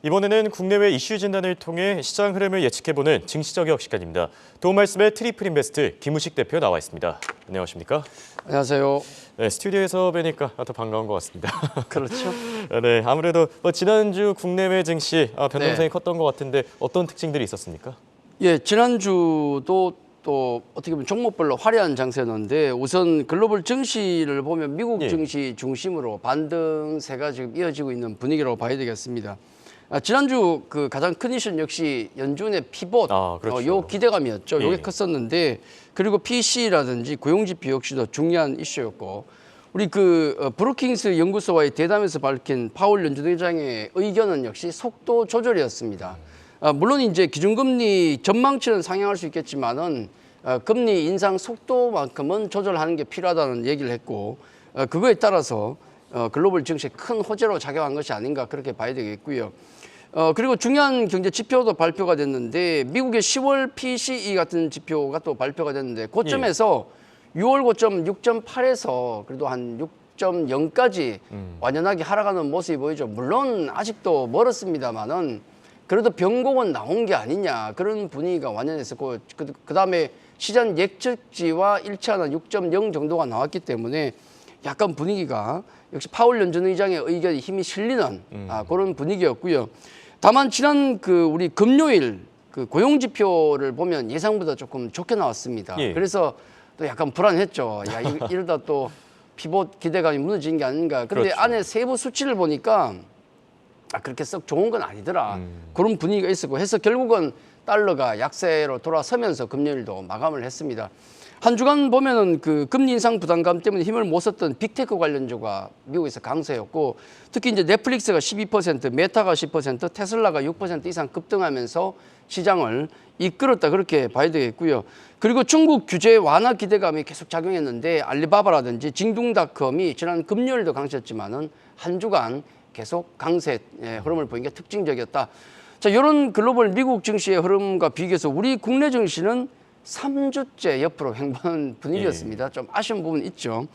이번에는 국내외 이슈 진단을 통해 시장 흐름을 예측해보는 증시저격 시간입니다. 도움 말씀에 트리플 인베스트 김우식 대표 나와 있습니다. 안녕하십니까? 안녕하세요. 네, 스튜디오에서 뵈니까 더 반가운 것 같습니다. 그렇죠. 네, 아무래도 지난주 국내외 증시 변동성이 네. 컸던 것 같은데 어떤 특징들이 있었습니까? 예, 지난주도 또 어떻게 보면 종목별로 화려한 장세였는데 우선 글로벌 증시를 보면 미국 예. 증시 중심으로 반등세가 지금 이어지고 있는 분위기라고 봐야 되겠습니다. 지난주 그 가장 큰 이슈는 역시 연준의 피봇, 그렇죠. 요 기대감이었죠. 요게 예. 컸었는데 그리고 PC라든지 고용지표 역시도 중요한 이슈였고 우리 그 브루킹스 연구소와의 대담에서 밝힌 파월 연준 의장의 의견은 역시 속도 조절이었습니다. 물론 이제 기준금리 전망치는 상향할 수 있겠지만은 금리 인상 속도만큼은 조절하는 게 필요하다는 얘기를 했고 그거에 따라서 글로벌 증시에 큰 호재로 작용한 것이 아닌가 그렇게 봐야 되겠고요. 그리고 중요한 경제 지표도 발표가 됐는데 미국의 10월 PCE 같은 지표가 또 발표가 됐는데 고점에서 6월 고점 6.8에서 그래도 한 6.0까지 완연하게 하락하는 모습이 보이죠. 물론 아직도 멀었습니다만은 그래도 변곡은 나온 게 아니냐 그런 분위기가 완연했었고 그다음에 시장 예측치와 일치하는 6.0 정도가 나왔기 때문에 약간 분위기가 역시 파월 연준 의장의 의견이 힘이 실리는 그런 분위기였고요. 다만 지난 그 우리 금요일 그 고용 지표를 보면 예상보다 조금 좋게 나왔습니다. 예. 그래서 또 약간 불안했죠. 야 이러다 또 피봇 기대감이 무너진 게 아닌가. 근데 그렇죠. 안에 세부 수치를 보니까 그렇게 썩 좋은 건 아니더라. 그런 분위기가 있었고 해서 결국은 달러가 약세로 돌아서면서 금요일도 마감을 했습니다. 한 주간 보면은 그 금리 인상 부담감 때문에 힘을 못 썼던 빅테크 관련주가 미국에서 강세였고 특히 이제 넷플릭스가 12%, 메타가 10%, 테슬라가 6% 이상 급등하면서 시장을 이끌었다 그렇게 봐야 되겠고요. 그리고 중국 규제 완화 기대감이 계속 작용했는데 알리바바라든지 징둥닷컴이 지난 금요일도 강세였지만은 한 주간 계속 강세 흐름을 보인 게 특징적이었다. 자, 이런 글로벌 미국 증시의 흐름과 비교해서 우리 국내 증시는 3주째 옆으로 횡보하는 분위기였습니다. 좀 아쉬운 부분 있죠.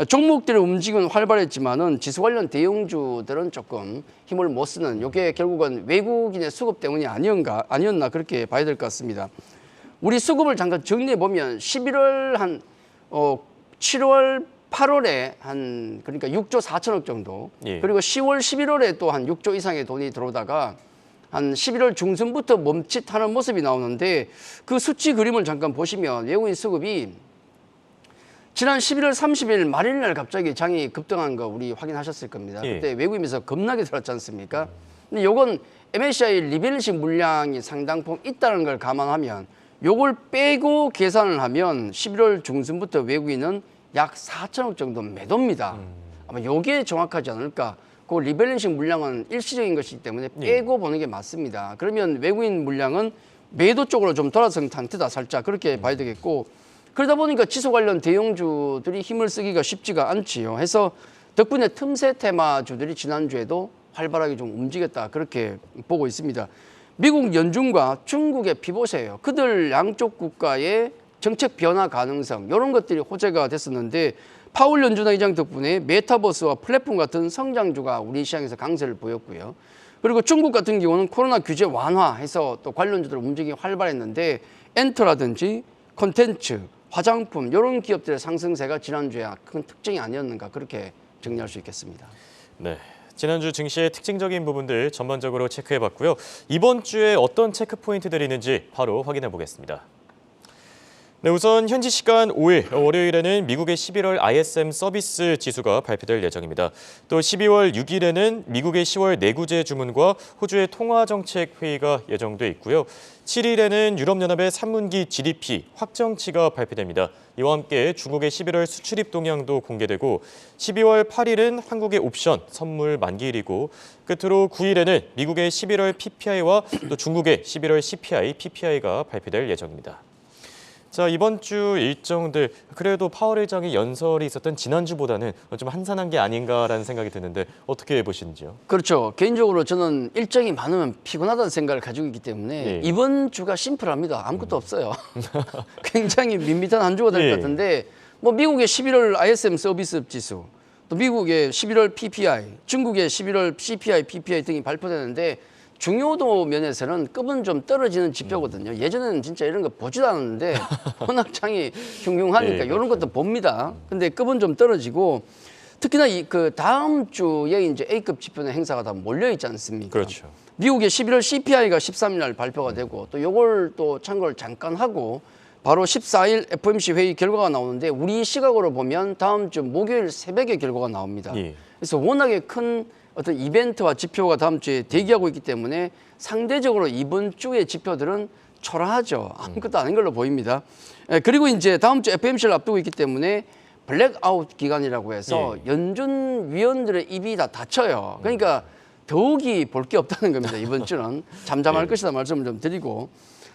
종목들의 움직임은 활발했지만은 지수 관련 대형주들은 조금 힘을 못 쓰는 이게 결국은 외국인의 수급 때문이 아니었나 그렇게 봐야 될 것 같습니다. 우리 수급을 잠깐 정리해 보면 11월 한 7월 8월에 한 그러니까 6조 4천억 정도 그리고 10월 11월에 또 한 6조 이상의 돈이 들어오다가 한 11월 중순부터 멈칫하는 모습이 나오는데 그 수치 그림을 잠깐 보시면 외국인 수급이 지난 11월 30일 말일날 갑자기 장이 급등한 거 우리 확인하셨을 겁니다. 그때 외국인에서 겁나게 들었지 않습니까? 근데 요건 MSCI 리밸런싱 물량이 상당폭 있다는 걸 감안하면 요걸 빼고 계산을 하면 11월 중순부터 외국인은 약 4천억 정도 매도입니다. 아마 요게 정확하지 않을까. 그 리밸런싱 물량은 일시적인 것이기 때문에 빼고 보는 게 맞습니다. 그러면 외국인 물량은 매도 쪽으로 좀 돌아선 상태다 살짝 그렇게 봐야 되겠고 그러다 보니까 지수 관련 대형주들이 힘을 쓰기가 쉽지가 않지요. 해서 덕분에 틈새 테마주들이 지난주에도 활발하게 좀 움직였다 그렇게 보고 있습니다. 미국 연준과 중국의 피봇이에요. 그들 양쪽 국가의 정책 변화 가능성 이런 것들이 호재가 됐었는데 파월 연준 의장 덕분에 메타버스와 플랫폼 같은 성장주가 우리 시장에서 강세를 보였고요. 그리고 중국 같은 경우는 코로나 규제 완화해서 또 관련주들 움직임이 활발했는데 엔터라든지 콘텐츠, 화장품 이런 기업들의 상승세가 지난주에 큰 특징이 아니었는가 그렇게 정리할 수 있겠습니다. 네. 지난주 증시의 특징적인 부분들 전반적으로 체크해봤고요. 이번 주에 어떤 체크 포인트들이 있는지 바로 확인해 보겠습니다. 네, 우선 현지 시간 5일 월요일에는 미국의 11월 ISM 서비스 지수가 발표될 예정입니다. 또 12월 6일에는 미국의 10월 내구재 주문과 호주의 통화정책 회의가 예정돼 있고요. 7일에는 유럽연합의 3분기 GDP 확정치가 발표됩니다. 이와 함께 중국의 11월 수출입 동향도 공개되고 12월 8일은 한국의 옵션 선물 만기일이고 끝으로 9일에는 미국의 11월 PPI와 또 중국의 11월 CPI, PPI가 발표될 예정입니다. 자, 이번 주 일정들 그래도 파월 의장의 연설이 있었던 지난주보다는 좀 한산한 게 아닌가라는 생각이 드는데 어떻게 보시는지요? 그렇죠. 개인적으로 저는 일정이 많으면 피곤하다는 생각을 가지고 있기 때문에 이번 주가 심플합니다. 아무것도 없어요. 굉장히 밋밋한 한 주가 될 것 같은데 뭐 미국의 11월 ISM 서비스 지수, 또 미국의 11월 PPI, 중국의 11월 CPI, PPI 등이 발표되는데 중요도 면에서는 급은 좀 떨어지는 지표거든요. 예전에는 진짜 이런 거 보지도 않았는데 워낙 창이 흉흉하니까 예, 이런 것도 봅니다. 근데 급은 좀 떨어지고 특히나 그 다음 주에 이제 A급 지표는 행사가 다 몰려 있지 않습니까? 그렇죠. 미국의 11월 CPI가 13일 날 발표가 되고 또 요걸 또 참고를 잠깐 하고 바로 14일 FOMC 회의 결과가 나오는데 우리 시각으로 보면 다음 주 목요일 새벽에 결과가 나옵니다. 예. 그래서 워낙에 큰 어떤 이벤트와 지표가 다음 주에 대기하고 있기 때문에 상대적으로 이번 주의 지표들은 초라하죠. 아무것도 아닌 걸로 보입니다. 그리고 이제 다음 주 FOMC를 앞두고 있기 때문에 블랙아웃 기간이라고 해서 연준 위원들의 입이 다 닫혀요. 그러니까 더욱이 볼 게 없다는 겁니다. 이번 주는 잠잠할 것이다 말씀을 좀 드리고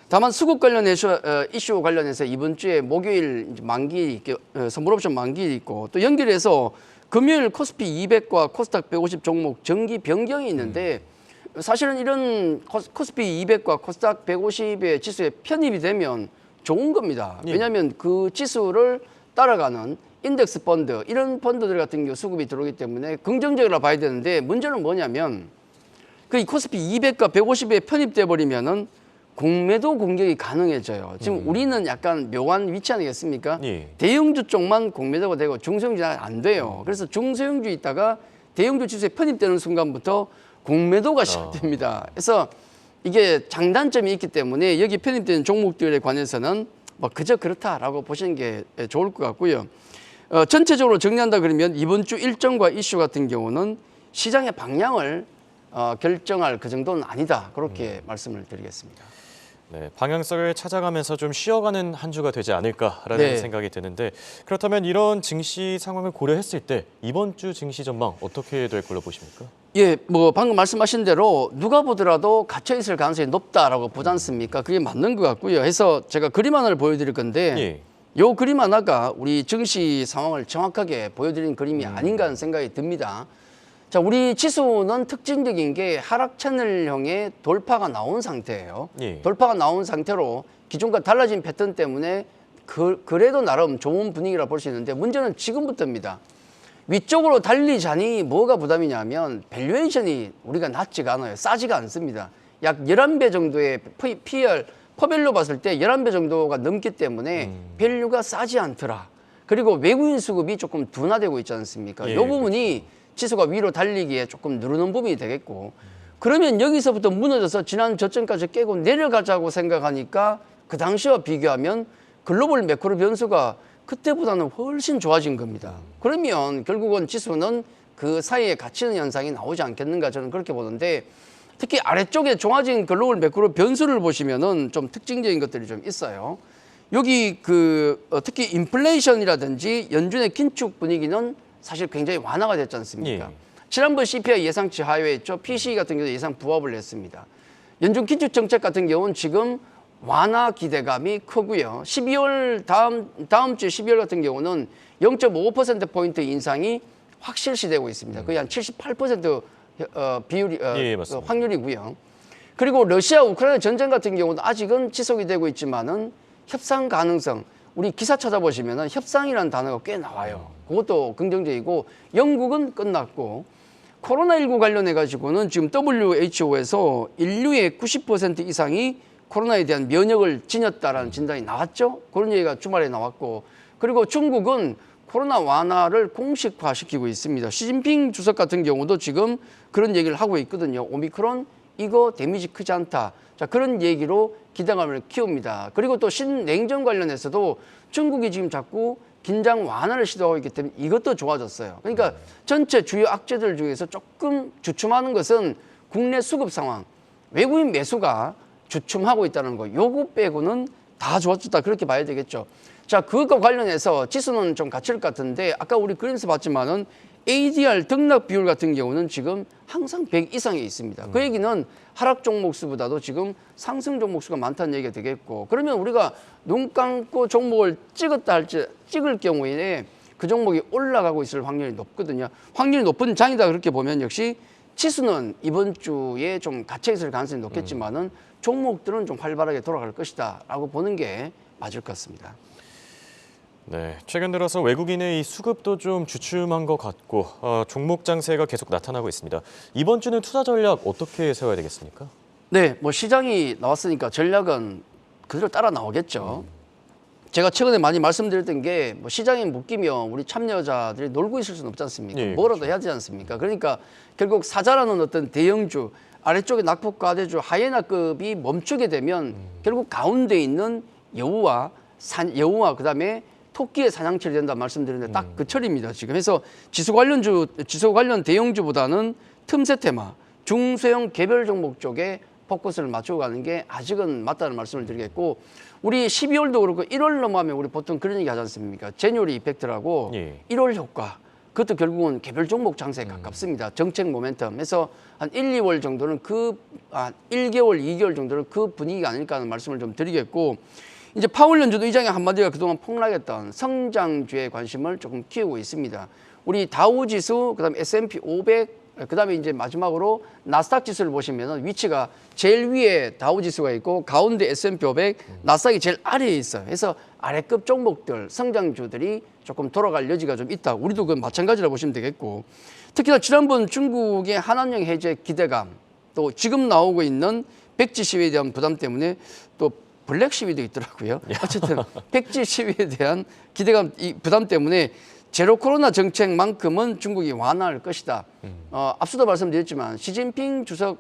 다만 수급 관련 이슈 관련해서 이번 주에 목요일 이제 만기 선물 옵션 만기 있고 또 연결해서 금요일 코스피 200과 코스닥 150 종목 정기 변경이 있는데 사실은 이런 코스피 200과 코스닥 150의 지수에 편입이 되면 좋은 겁니다. 왜냐하면 그 지수를 따라가는 인덱스 펀드 이런 펀드들 같은 경우 수급이 들어오기 때문에 긍정적으로 봐야 되는데 문제는 뭐냐면 그 코스피 200과 150에 편입돼 버리면은 공매도 공격이 가능해져요. 지금 우리는 약간 묘한 위치 아니겠습니까? 예. 대형주 쪽만 공매도가 되고 중소형주는 안 돼요. 그래서 중소형주 있다가 대형주 지수에 편입되는 순간부터 공매도가 시작됩니다. 그래서 이게 장단점이 있기 때문에 여기 편입되는 종목들에 관해서는 뭐 그저 그렇다라고 보시는 게 좋을 것 같고요. 전체적으로 정리한다 그러면 이번 주 일정과 이슈 같은 경우는 시장의 방향을 결정할 그 정도는 아니다. 그렇게 말씀을 드리겠습니다. 네, 방향성을 찾아가면서 좀 쉬어가는 한 주가 되지 않을까라는 네. 생각이 드는데 그렇다면 이런 증시 상황을 고려했을 때 이번 주 증시 전망 어떻게 될 걸로 보십니까? 예, 뭐 방금 말씀하신 대로 누가 보더라도 갇혀 있을 가능성이 높다라고 보지 않습니까? 그게 맞는 것 같고요. 해서 제가 그림 하나를 보여드릴 건데 예. 요 그림 하나가 우리 증시 상황을 정확하게 보여드린 그림이 아닌가 하는 생각이 듭니다. 자, 우리 지수는 특징적인 게 하락 채널형의 돌파가 나온 상태예요. 예. 돌파가 나온 상태로 기존과 달라진 패턴 때문에 그래도 나름 좋은 분위기라 볼 수 있는데 문제는 지금부터입니다. 위쪽으로 달리자니 뭐가 부담이냐면 밸류에이션이 우리가 낮지가 않아요. 싸지가 않습니다. 약 11배 정도의 PER, 퍼밸류 봤을 때 11배 정도가 넘기 때문에 밸류가 싸지 않더라. 그리고 외국인 수급이 조금 둔화되고 있지 않습니까? 예, 이 부분이 지수가 위로 달리기에 조금 누르는 부분이 되겠고 그러면 여기서부터 무너져서 지난 저점까지 깨고 내려가자고 생각하니까 그 당시와 비교하면 글로벌 매크로 변수가 그때보다는 훨씬 좋아진 겁니다. 그러면 결국은 지수는 그 사이에 갇히는 현상이 나오지 않겠는가 저는 그렇게 보는데 특히 아래쪽에 좋아진 글로벌 매크로 변수를 보시면은 좀 특징적인 것들이 좀 있어요. 여기 특히 인플레이션이라든지 연준의 긴축 분위기는 사실 굉장히 완화가 됐지 않습니까? 예. 지난번 CPI 예상치 하회했죠. PCE 같은 경우도 예상 부합을 했습니다. 연준 긴축 정책 같은 경우는 지금 완화 기대감이 크고요. 12월 다음 주 12월 같은 경우는 0.5%포인트 인상이 확실시되고 있습니다. 거의 한 78% 비율이 예, 맞습니다. 확률이고요. 그리고 러시아 우크라이나 전쟁 같은 경우도 아직은 지속이 되고 있지만은 협상 가능성 우리 기사 찾아보시면은 협상이라는 단어가 꽤 나와요. 그것도 긍정적이고 영국은 끝났고 코로나19 관련해 가지고는 지금 WHO에서 인류의 90% 이상이 코로나에 대한 면역을 지녔다라는 진단이 나왔죠. 그런 얘기가 주말에 나왔고 그리고 중국은 코로나 완화를 공식화시키고 있습니다. 시진핑 주석 같은 경우도 지금 그런 얘기를 하고 있거든요. 오미크론 이거 데미지 크지 않다. 자, 그런 얘기로 기대감을 키웁니다. 그리고 또 신냉전 관련해서도 중국이 지금 자꾸 긴장 완화를 시도하고 있기 때문에 이것도 좋아졌어요. 그러니까 전체 주요 악재들 중에서 조금 주춤하는 것은 국내 수급 상황, 외국인 매수가 주춤하고 있다는 거. 요거 빼고는 다 좋아졌다. 그렇게 봐야 되겠죠. 자, 그것과 관련해서 지수는 좀 갇힐 것 같은데 아까 우리 그림에서 봤지만은 ADR 등락 비율 같은 경우는 지금 항상 100 이상에 있습니다. 그 얘기는 하락 종목 수보다도 지금 상승 종목 수가 많다는 얘기가 되겠고 그러면 우리가 눈 감고 종목을 찍을 경우에 그 종목이 올라가고 있을 확률이 높거든요. 확률이 높은 장이다 그렇게 보면 역시 지수는 이번 주에 좀 갇혀 있을 가능성이 높겠지만은 종목들은 좀 활발하게 돌아갈 것이다 라고 보는 게 맞을 것 같습니다. 네, 최근 들어서 외국인의 이 수급도 좀 주춤한 것 같고 종목 장세가 계속 나타나고 있습니다. 이번 주는 투자 전략 어떻게 세워야 되겠습니까? 네, 뭐 시장이 나왔으니까 전략은 그대로 따라 나오겠죠. 제가 최근에 많이 말씀드렸던 게 뭐 시장에 묶이면 우리 참여자들이 놀고 있을 수는 없지 않습니까? 예, 뭐라도 그렇죠. 해야 되지 않습니까? 그러니까 결국 사자라는 어떤 대형주, 아래쪽에 낙폭과대주, 하이에나급이 멈추게 되면 결국 가운데 있는 여우와 그다음에 토끼의 사냥철이 된다 말씀드렸는데 딱 그 철입니다 지금. 그래서 지수 관련 대형주보다는 틈새 테마, 중소형 개별 종목 쪽에 포커스를 맞추고 가는 게 아직은 맞다는 말씀을 드리겠고, 우리 12월도 그렇고 1월 넘어가면 우리 보통 그런 얘기 하지 않습니까? 제뉴얼리 이펙트라고 예. 1월 효과. 그것도 결국은 개별 종목 장세에 가깝습니다. 정책 모멘텀. 그래서 한 1, 2월 정도는 1개월, 2개월 정도는 그 분위기가 아닐까 하는 말씀을 좀 드리겠고, 이제 파월 연준 의장의 한마디가 그동안 폭락했던 성장주에 관심을 조금 키우고 있습니다. 우리 다우지수, 그다음에 S&P 500, 그다음에 이제 마지막으로 나스닥 지수를 보시면 위치가 제일 위에 다우지수가 있고 가운데 S&P 500, 나스닥이 제일 아래에 있어요. 그래서 아래급 종목들, 성장주들이 조금 돌아갈 여지가 좀 있다. 우리도 그 마찬가지라고 보시면 되겠고, 특히나 지난번 중국의 한한령 해제 기대감, 또 지금 나오고 있는 백지 시위에 대한 부담 때문에 또 블랙 시위도 있더라고요. 어쨌든 백지 시위에 대한 기대감, 이 부담 때문에 제로 코로나 정책만큼은 중국이 완화할 것이다. 앞서도 말씀드렸지만 시진핑 주석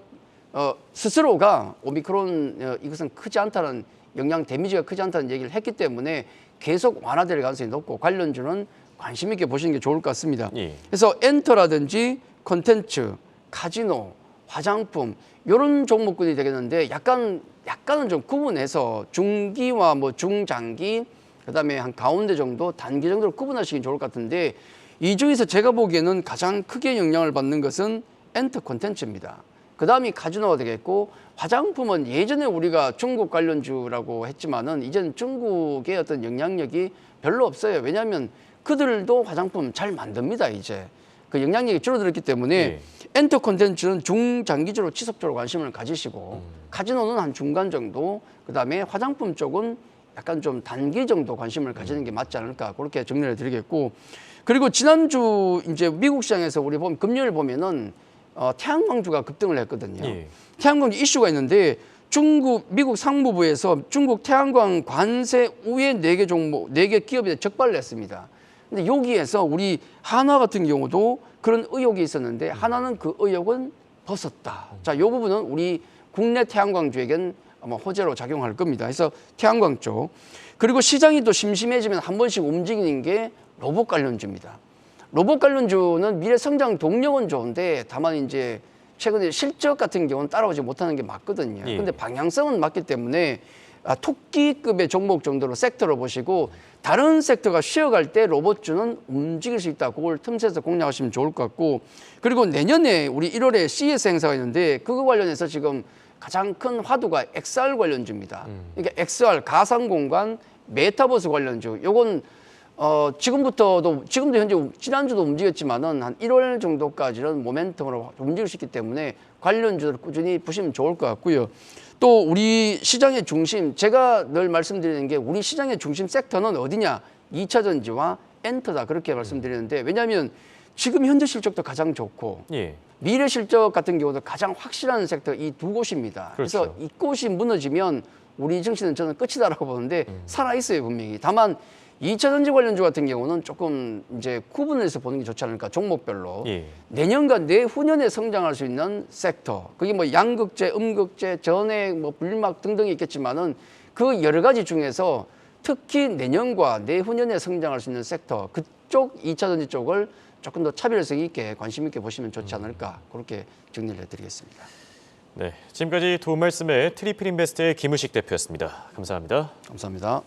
스스로가 오미크론 이것은 크지 않다는 영향 데미지가 크지 않다는 얘기를 했기 때문에 계속 완화될 가능성이 높고 관련주는 관심 있게 보시는 게 좋을 것 같습니다. 예. 그래서 엔터라든지 콘텐츠, 카지노, 화장품 이런 종목군이 되겠는데 약간은 좀 구분해서 중기와 뭐 중장기, 그다음에 한 가운데 정도, 단기 정도로 구분하시기 좋을 것 같은데, 이 중에서 제가 보기에는 가장 크게 영향을 받는 것은 엔터 콘텐츠입니다. 그다음이 카지노가 되겠고, 화장품은 예전에 우리가 중국 관련주라고 했지만은 이제는 중국의 어떤 영향력이 별로 없어요. 왜냐하면 그들도 화장품 잘 만듭니다. 이제 그 영향력이 줄어들었기 때문에 예. 엔터 콘텐츠는 중장기적으로 지속적으로 관심을 가지시고, 카지노는 한 중간 정도, 그다음에 화장품 쪽은 약간 좀 단기 정도 관심을 가지는 게 맞지 않을까, 그렇게 정리를 드리겠고, 그리고 지난주 이제 미국 시장에서 우리 보면 금요일 보면은 태양광주가 급등을 했거든요. 예. 태양광주 이슈가 있는데 미국 상무부에서 중국 태양광 관세 우회 4개 종목, 4개 기업에 적발을 했습니다. 근데 여기에서 우리 한화 같은 경우도 그런 의혹이 있었는데 하나는 그 의혹은 벗었다. 자, 이 부분은 우리 국내 태양광주에겐 아마 호재로 작용할 겁니다. 그래서 태양광 쪽. 그리고 시장이 또 심심해지면 한 번씩 움직이는 게 로봇 관련주입니다. 로봇 관련주는 미래 성장 동력은 좋은데 다만 이제 최근에 실적 같은 경우는 따라오지 못하는 게 맞거든요. 예. 근데 방향성은 맞기 때문에 토끼급의 종목 정도로 섹터로 보시고, 다른 섹터가 쉬어갈 때 로봇주는 움직일 수 있다. 그걸 틈새에서 공략하시면 좋을 것 같고, 그리고 내년에 우리 1월에 CES 행사가 있는데 그거 관련해서 지금 가장 큰 화두가 XR 관련주입니다. 그러니까 XR 가상공간 메타버스 관련주. 요건 지금도 현재 지난주도 움직였지만은 한 1월 정도까지는 모멘텀으로 움직일 수 있기 때문에 관련주를 꾸준히 보시면 좋을 것 같고요. 또 우리 시장의 중심, 제가 늘 말씀드리는 게 우리 시장의 중심 섹터는 어디냐? 2차 전지와 엔터다, 그렇게 말씀드리는데, 왜냐하면 지금 현재 실적도 가장 좋고 예. 미래 실적 같은 경우도 가장 확실한 섹터 이 두 곳입니다. 그렇죠. 그래서 이곳이 무너지면 우리 증시는 저는 끝이다라고 보는데 살아있어요, 분명히. 다만 2차 전지 관련주 같은 경우는 조금 이제 구분해서 보는 게 좋지 않을까, 종목별로. 예. 내년과 내후년에 성장할 수 있는 섹터, 그게 뭐 양극재, 음극재, 전해, 뭐 분리막 등등이 있겠지만은 그 여러 가지 중에서 특히 내년과 내후년에 성장할 수 있는 섹터, 그쪽 2차 전지 쪽을 조금 더 차별성 있게 관심 있게 보시면 좋지 않을까, 그렇게 정리를 해드리겠습니다. 네, 지금까지 도움 말씀에 트리플 인베스트의 김우식 대표였습니다. 감사합니다. 감사합니다.